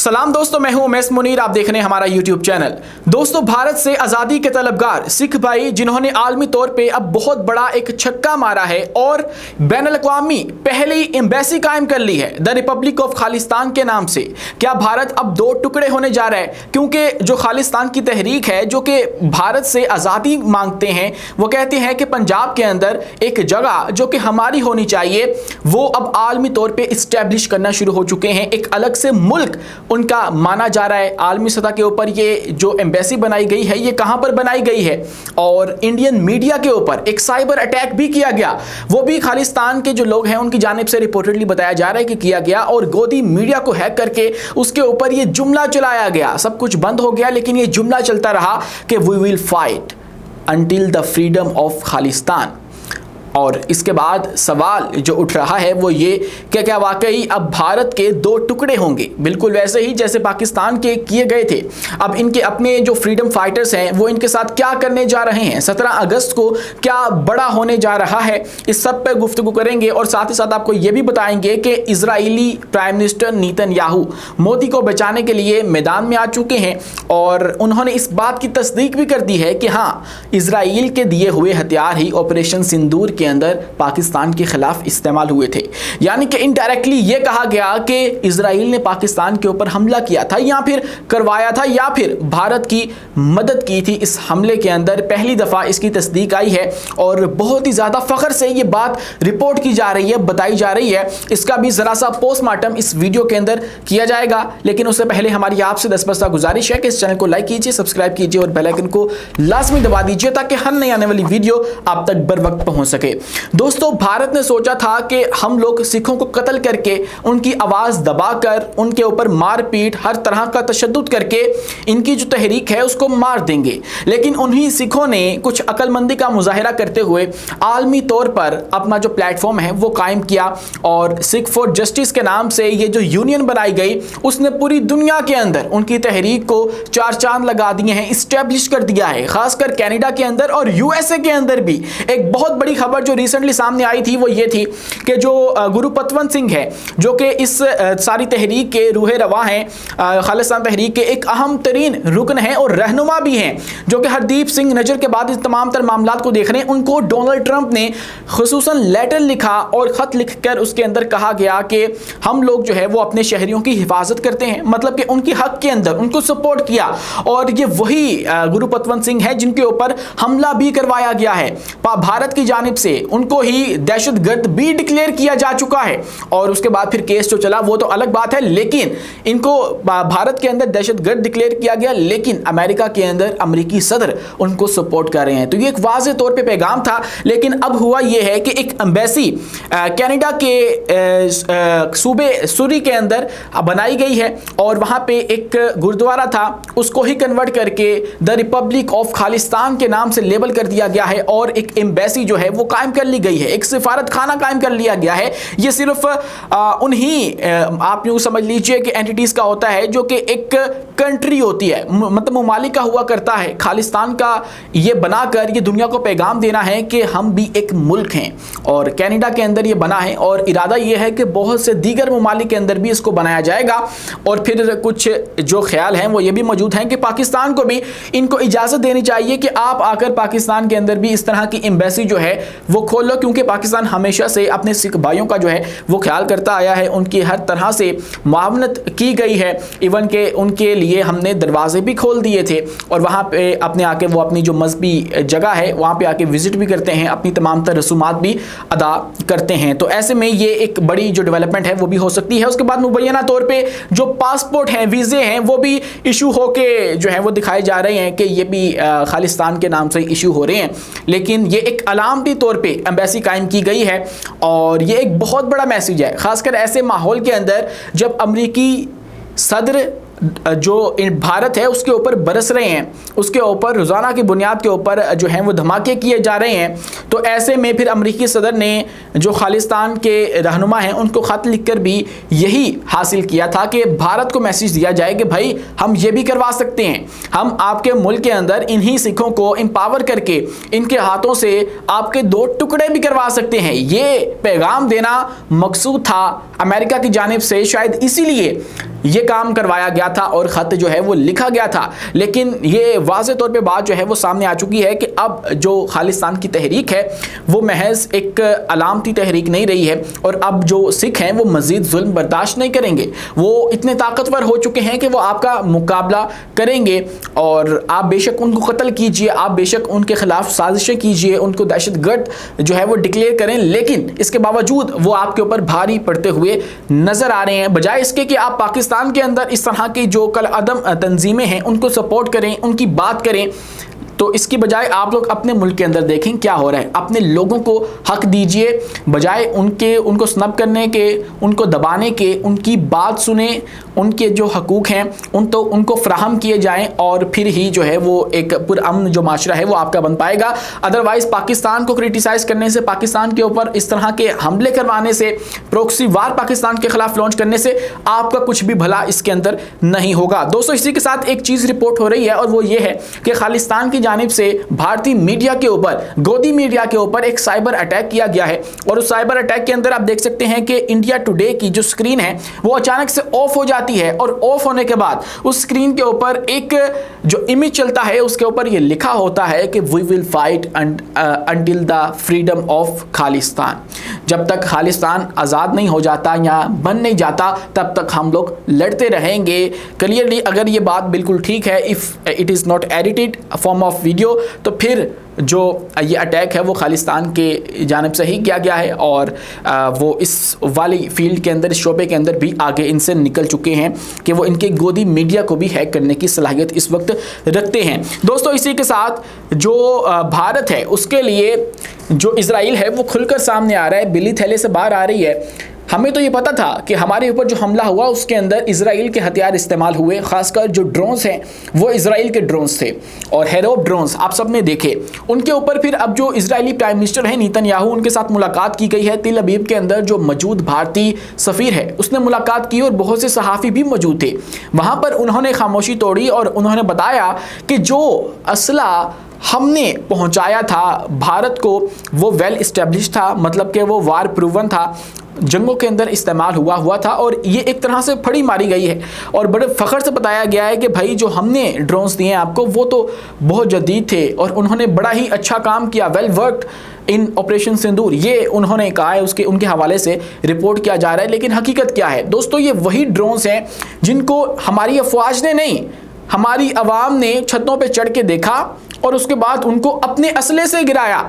सलाम दोस्तों, मैं हूं उमैस मुनीर। आप देख रहे हैं हमारा यूट्यूब चैनल। दोस्तों, भारत से आज़ादी के तलबगार सिख भाई जिन्होंने आलमी तौर पे अब बहुत बड़ा एक छक्का मारा है और बैनुल-अक़वामी पहली एम्बेसी कायम कर ली है द रिपब्लिक ऑफ खालिस्तान के नाम से। क्या भारत अब दो टुकड़े होने जा रहा है? क्योंकि जो खालिस्तान की तहरीक है, जो कि भारत से आज़ादी मांगते हैं, वो कहते हैं कि पंजाब के अंदर एक जगह जो कि हमारी होनी चाहिए, वो अब आलमी तौर पर इस्टेब्लिश करना शुरू हो चुके हैं। एक अलग से मुल्क उनका माना जा रहा है आलमी सतह के ऊपर। ये जो एम्बेसी बनाई गई है, ये कहां पर बनाई गई है? और इंडियन मीडिया के ऊपर एक साइबर अटैक भी किया गया, वो भी खालिस्तान के जो लोग हैं उनकी जानिब से रिपोर्टेडली बताया जा रहा है कि किया गया, और गोदी मीडिया को हैक करके उसके ऊपर ये जुमला चलाया गया। सब कुछ बंद हो गया, लेकिन ये जुमला चलता रहा कि we will fight until the freedom of Khalistan. और इसके बाद सवाल जो उठ रहा है वो ये कि क्या वाकई अब भारत के दो टुकड़े होंगे, बिल्कुल वैसे ही जैसे पाकिस्तान के किए गए थे। अब इनके अपने जो फ्रीडम फाइटर्स हैं वो इनके साथ क्या करने जा रहे हैं, 17 अगस्त को क्या बड़ा होने जा रहा है, इस सब पे गुफ्तगू करेंगे। और साथ ही साथ आपको ये भी बताएंगे कि Israeli prime minister Netanyahu Modi को बचाने के लिए मैदान में आ चुके हैं और उन्होंने इस बात की तस्दीक भी कर दी है कि हाँ, इजराइल के दिए हुए हथियार ही ऑपरेशन सिंदूर के अंदर पाकिस्तान के खिलाफ इस्तेमाल हुए थे। यानी कि इनडायरेक्टली ये कहा गया कि इजराइल ने पाकिस्तान के ऊपर हमला किया था या फिर करवाया था या फिर भारत की मदद की थी इस हमले के अंदर। पहली दफा इसकी तस्दीक आई है और बहुत ही ज्यादा फख्र से ये बात रिपोर्ट की जा रही है, बताई जा रही है। इसका भी जरा सा पोस्टमार्टम इस वीडियो के अंदर किया जाएगा, लेकिन उससे पहले हमारी आपसे 10 गुजारिश है कि इस चैनल को लाइक कीजिए, सब्सक्राइब कीजिए और बेल आइकन को लाजमी दबा दीजिए ताकि हर नई आने वाली वीडियो आप तक बर वक्त पहुंच सके। दोस्तों, भारत ने सोचा था कि हम लोग सिखों को कत्ल करके, उनकी आवाज दबाकर, उनके ऊपर मारपीट, हर तरह का तशद्दुद करके इनकी जो तहरीक है उसको मार देंगे। लेकिन उन्हीं सिखों ने कुछ अक्लमंदी का मुजाहिरा करते हुए आलमी तौर पर अपना जो प्लेटफॉर्म है वो कायम किया और सिख फॉर जस्टिस के नाम से ये जो यूनियन बनाई गई, उसने पूरी दुनिया के अंदर उनकी तहरीक को चार चांद लगा दिए हैं, इस्टेब्लिश कर दिया है। खासकर कनाडा के अंदर और यूएसए के अंदर भी एक बहुत बड़ी खबर जो रिसेंटली सामने आई थी वो ये थी कि जो गुरु पतवंत सिंह है, जो कि इस सारी तहरीक के रूह रवा हैं, खालिस्तान तहरीक के एक अहम तरीन रुकन हैं और रहनुमा भी हैं, जो कि हरदीप सिंह नजर के बाद इस तमाम तर मामलात को देख रहे हैं। उनको डोनाल्ड ट्रंप ने खुसूसन लेटर लिखा और ख़त लिखकर उसके अंदर कहा गया कि हम लोग जो है वो अपने शहरियों की हिफाजत करते हैं, मतलब कि उनके हक के अंदर उनको सपोर्ट किया। और ये वही गुरु पतवंत सिंह है जिनके ऊपर हमला भी करवाया गया है। भारत की जानिब से उनको ही दहशतगर्द भी डिक्लेयर किया जा चुका है और उसके बाद फिर केस जो चला वो तो अलग बात है, लेकिन इनको भारत के अंदर दहशतगर्द डिक्लेयर किया गया, लेकिन अमेरिका के अंदर अमेरिकी सदर उनको सपोर्ट कर रहे हैं। तो ये एक वाज़ेह तौर पे पैगाम था। लेकिन अब हुआ ये है कि एक एम्बेसी कनाडा के सूबे सूरी के अंदर बनाई गई है और वहाँ पे एक गुरुद्वारा था, उसको ही कन्वर्ट करके द रिपब्लिक ऑफ खालिस्तान के नाम से लेबल कर दिया गया है और एक एम्बेसी जो है वो कायम कर ली गई है, एक सिफारत खाना कायम कर लिया गया है। ये सिर्फ उन्हीं आप यूँ समझ लीजिए कि एंटिटीज़ का होता है जो कि एक कंट्री होती है, मतलब ममालिक का हुआ करता है। खालिस्तान का ये बनाकर ये दुनिया को पैगाम देना है कि हम भी एक मुल्क हैं, और कनाडा के अंदर ये बना है और इरादा ये है कि बहुत से दीगर ममालिक के अंदर भी इसको बनाया जाएगा। और फिर कुछ जो ख्याल हैं वो ये भी मौजूद हैं कि पाकिस्तान को भी इनको इजाज़त देनी चाहिए कि आप आकर पाकिस्तान के अंदर भी इस तरह की एम्बेसी जो है वो खोल लो, क्योंकि पाकिस्तान हमेशा से अपने सिख भाइयों का जो है वो ख्याल करता आया है, उनकी हर तरह से मुआवनत की गई है। इवन के उनके लिए हमने दरवाजे भी खोल दिए थे और वहाँ पे अपने आके वो अपनी जो मजहबी जगह है वहाँ पे आके विजिट भी करते हैं, अपनी तमाम तर रसूमात भी अदा करते हैं। तो ऐसे में ये एक बड़ी जो डेवलपमेंट है वो भी हो सकती है। उसके बाद मुबैना तौर पर जो पासपोर्ट हैं, वीज़े हैं, वो भी इशू होके जो है वो दिखाए जा रहे हैं कि ये भी खालिस्तान के नाम से इशू हो रहे हैं। लेकिन ये एक अलामती तौर पे एम्बेसी कायम की गई है और ये एक बहुत बड़ा मैसेज है, खासकर ऐसे माहौल के अंदर जब अमेरिकी सदर जो भारत है उसके ऊपर बरस रहे हैं, उसके ऊपर रोज़ाना की बुनियाद के ऊपर जो हैं वो धमाके किए जा रहे हैं। तो ऐसे में फिर अमेरिकी सदर ने जो खालिस्तान के रहनुमा हैं उनको ख़त लिखकर भी यही हासिल किया था कि भारत को मैसेज दिया जाए कि भाई हम ये भी करवा सकते हैं, हम आपके मुल्क के अंदर इन्हीं सिखों को एम्पावर करके इनके हाथों से आपके दो टुकड़े भी करवा सकते हैं। ये पैगाम देना मकसूद था अमेरिका की जानिब से, शायद इसीलिए ये काम करवाया गया था और ख़त जो है वो लिखा गया था। लेकिन ये वाज़े तौर पे बात जो है वो सामने आ चुकी है कि अब जो खालिस्तान की तहरीक है वो महज एक अलामती तहरीक नहीं रही है, और अब जो सिख हैं वो मज़ीद जुल्म बर्दाश्त नहीं करेंगे। वो इतने ताकतवर हो चुके हैं कि वो आपका मुकाबला करेंगे, और आप बेशक उनको कत्ल कीजिए, आप बेशक उनके खिलाफ साजिशें कीजिए, उनको दहशतगर्द जो है वो डिक्लेयर करें, लेकिन इसके बावजूद वो आपके ऊपर भारी पड़ते हुए नजर आ रहे हैं। बजाय इसके कि आप पाकिस्तान के अंदर इस तरह की जो कल अदम तंजीमें हैं उनको सपोर्ट करें, उनकी बात करें, तो इसकी बजाय आप लोग अपने मुल्क के अंदर देखें क्या हो रहा है। अपने लोगों को हक दीजिए, बजाय उनको स्नब करने के, उनको दबाने के, उनकी बात सुने, उनके जो हकूक़ हैं उनको फ्राहम किए जाएं, और फिर ही जो है वो एक पुरअमन जो माशरा है वो आपका बन पाएगा। अदरवाइज़ पाकिस्तान को क्रिटिसाइज़ करने से, पाकिस्तान के ऊपर इस तरह के हमले करवाने से, प्रॉक्सी वार पाकिस्तान के खिलाफ लॉन्च करने से आपका कुछ भी भला इसके अंदर नहीं होगा। दोस्तों, इसी के साथ एक चीज़ रिपोर्ट हो रही है, और वो ये है कि खालिस्तान की जानिब से भारतीय मीडिया के ऊपर, गोदी मीडिया के ऊपर एक साइबर अटैक किया गया है। और उस साइबर अटैक के अंदर आप देख सकते हैं कि इंडिया टुडे की जो स्क्रीन है वो अचानक से ऑफ हो जाती है, और ऑफ होने के बाद उस स्क्रीन के ऊपर एक जो इमेज चलता है उसके ऊपर ये लिखा होता है कि we will fight until the freedom of Khalistan. जब तक खालिस्तान आज़ाद नहीं हो जाता या बन नहीं जाता तब तक हम लोग लड़ते रहेंगे। क्लियरली अगर ये बात बिल्कुल ठीक है, if it is not edited form of video, तो फिर जो ये अटैक है वो खालिस्तान के जानिब से ही किया गया है, और वो इस वाली फील्ड के अंदर, इस शोबे के अंदर भी आगे इनसे निकल चुके हैं कि वो इनके गोदी मीडिया को भी हैक करने की सलाहियत इस वक्त रखते हैं। दोस्तों, इसी के साथ जो भारत है उसके लिए जो इजराइल है वो खुलकर सामने आ रहा है, बिल्ली थैले से बाहर आ रही है। हमें तो ये पता था कि हमारे ऊपर जो हमला हुआ उसके अंदर इजराइल के हथियार इस्तेमाल हुए, खासकर जो ड्रोन्स हैं वो इजराइल के ड्रोन्स थे, और हेरोप ड्रोन्स आप सब ने देखे उनके ऊपर। फिर अब जो इजरायली प्राइम मिनिस्टर हैं नेतन्याहू, उनके साथ मुलाकात की गई है। तिल अबीब के अंदर जो मौजूद भारतीय सफ़ीर है उसने मुलाकात की, और बहुत से सहाफ़ी भी मौजूद थे वहाँ पर। उन्होंने खामोशी तोड़ी और उन्होंने बताया कि जो असला हमने पहुँचाया था भारत को वो वेल इस्टेब्लिश था, मतलब कि वो वार प्रूवन था, जंगों के अंदर इस्तेमाल हुआ था, और ये एक तरह से फड़ी मारी गई है। और बड़े फ़ख्र से बताया गया है कि भाई जो हमने ड्रोन्स दिए आपको वो तो बहुत जदीद थे, और उन्होंने बड़ा ही अच्छा काम किया, वेल वर्कड इन ऑपरेशन सिंदूर, ये उन्होंने कहा है। उनके हवाले से रिपोर्ट किया जा रहा है। लेकिन हकीकत क्या है दोस्तों, ये वही ड्रोन्स हैं जिनको हमारी अफवाज ने नहीं, हमारी आवाम ने छतों पे चढ़ के देखा और उसके बाद उनको अपने असले से गिराया,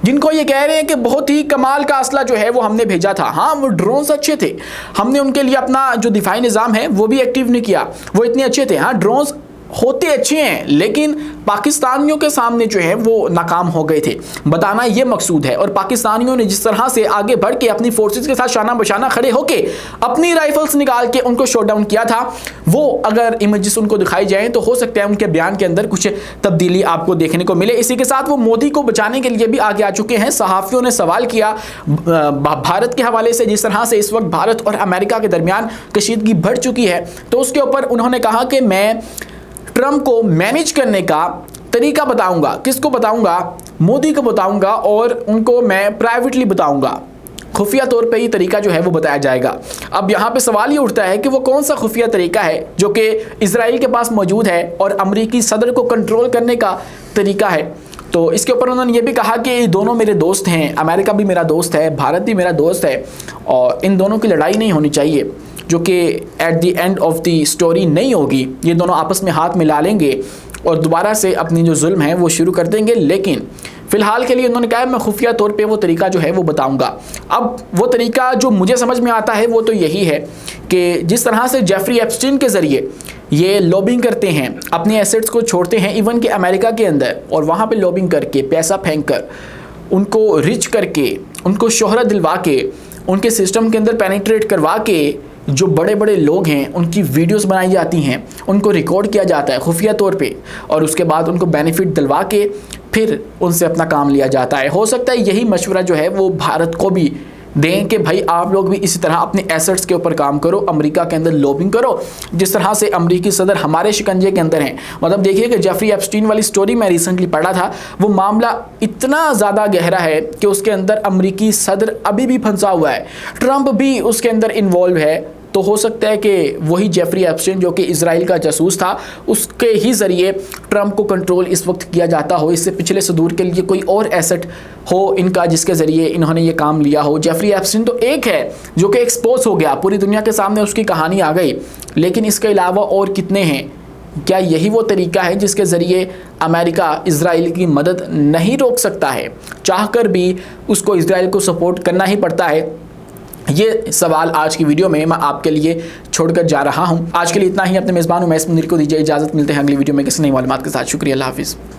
जिनको ये कह रहे हैं कि बहुत ही कमाल का असला जो है वो हमने भेजा था। हाँ, वो ड्रोन्स अच्छे थे, हमने उनके लिए अपना जो दिफाई निज़ाम है वो भी एक्टिव नहीं किया, वो इतने अच्छे थे। हाँ, ड्रोन्स होते अच्छे हैं, लेकिन पाकिस्तानियों के सामने जो है वो नाकाम हो गए थे, बताना ये मकसूद है। और पाकिस्तानियों ने जिस तरह से आगे बढ़ के अपनी फोर्सेस के साथ शाना बशाना खड़े होके अपनी राइफल्स निकाल के उनको शॉट डाउन किया था, वो अगर इमेजेस उनको दिखाई जाएं तो हो सकता है उनके बयान के अंदर कुछ तब्दीली आपको देखने को मिले। इसी के साथ वो मोदी को बचाने के लिए भी आगे आ चुके हैं। सहाफ़ियों ने सवाल किया भारत के हवाले से, जिस तरह से इस वक्त भारत और अमेरिका के दरमियान कशीदगी बढ़ चुकी है, तो उसके ऊपर उन्होंने कहा कि मैं ट्रंप को मैनेज करने का तरीका बताऊंगा। किसको बताऊंगा? मोदी को बताऊंगा, और उनको मैं प्राइवेटली बताऊंगा, खुफिया तौर पे ये तरीका जो है वो बताया जाएगा। अब यहाँ पे सवाल ये उठता है कि वो कौन सा खुफिया तरीका है जो कि इजराइल के पास मौजूद है और अमरीकी सदर को कंट्रोल करने का तरीका है। तो इसके ऊपर उन्होंने ये भी कहा कि दोनों मेरे दोस्त हैं, अमेरिका भी मेरा दोस्त है, भारत भी मेरा दोस्त है, और इन दोनों की लड़ाई नहीं होनी चाहिए, जो कि at the end of the story नहीं होगी। ये दोनों आपस में हाथ मिला लेंगे और दोबारा से अपनी जो जुल्म है वो शुरू कर देंगे। लेकिन फ़िलहाल के लिए उन्होंने कहा मैं खुफिया तौर पे वो तरीका जो है वो बताऊंगा। अब वो तरीका जो मुझे समझ में आता है वो तो यही है कि जिस तरह से जेफरी एप्स्टीन के ज़रिए ये लॉबिंग करते हैं, अपने एसेट्स को छोड़ते हैं इवन के अमेरिका के अंदर, और वहाँ पे लॉबिंग करके पैसा फेंक कर उनको रिच करके, उनको शोहरत दिलवा के, उनके सिस्टम के अंदर पेनिट्रेट करवा के जो बड़े बड़े लोग हैं उनकी वीडियोस बनाई जाती हैं, उनको रिकॉर्ड किया जाता है खुफिया तौर पे, और उसके बाद उनको बेनिफिट दिलवा के फिर उनसे अपना काम लिया जाता है। हो सकता है यही मशवरा जो है वो भारत को भी दें कि भाई आप लोग भी इसी तरह अपने एसेट्स के ऊपर काम करो, अमेरिका के अंदर लॉबिंग करो, जिस तरह से अमेरिकी सदर हमारे शिकंजे के अंदर हैं। मतलब देखिए कि जेफरी एप्स्टीन वाली स्टोरी मैं रिसेंटली पढ़ा था, वो मामला इतना ज़्यादा गहरा है कि उसके अंदर अमेरिकी सदर अभी भी फंसा हुआ है, ट्रंप भी उसके अंदर इन्वॉल्व है, तो हो सकता है कि वही जेफरी एप्स्टाइन जो कि इजराइल का जासूस था, उसके ही ज़रिए ट्रंप को कंट्रोल इस वक्त किया जाता हो। इससे पिछले सुदूर के लिए कोई और एसेट हो इनका जिसके ज़रिए इन्होंने ये काम लिया हो। जेफरी एप्स्टाइन तो एक है जो कि एक्सपोज हो गया, पूरी दुनिया के सामने उसकी कहानी आ गई, लेकिन इसके अलावा और कितने हैं? क्या यही वो तरीका है जिसके ज़रिए अमेरिका इजराइल की मदद नहीं रोक सकता है? चाहकर भी उसको इजराइल को सपोर्ट करना ही पड़ता है। ये सवाल आज की वीडियो में मैं आपके लिए छोड़कर जा रहा हूं। आज के लिए इतना ही। अपने मेज़बान उमैस मुनीर को दीजिए इजाज़त। मिलते हैं अगली वीडियो में किसी नई मालूमात के साथ। शुक्रिया, अल्लाह हाफिज़।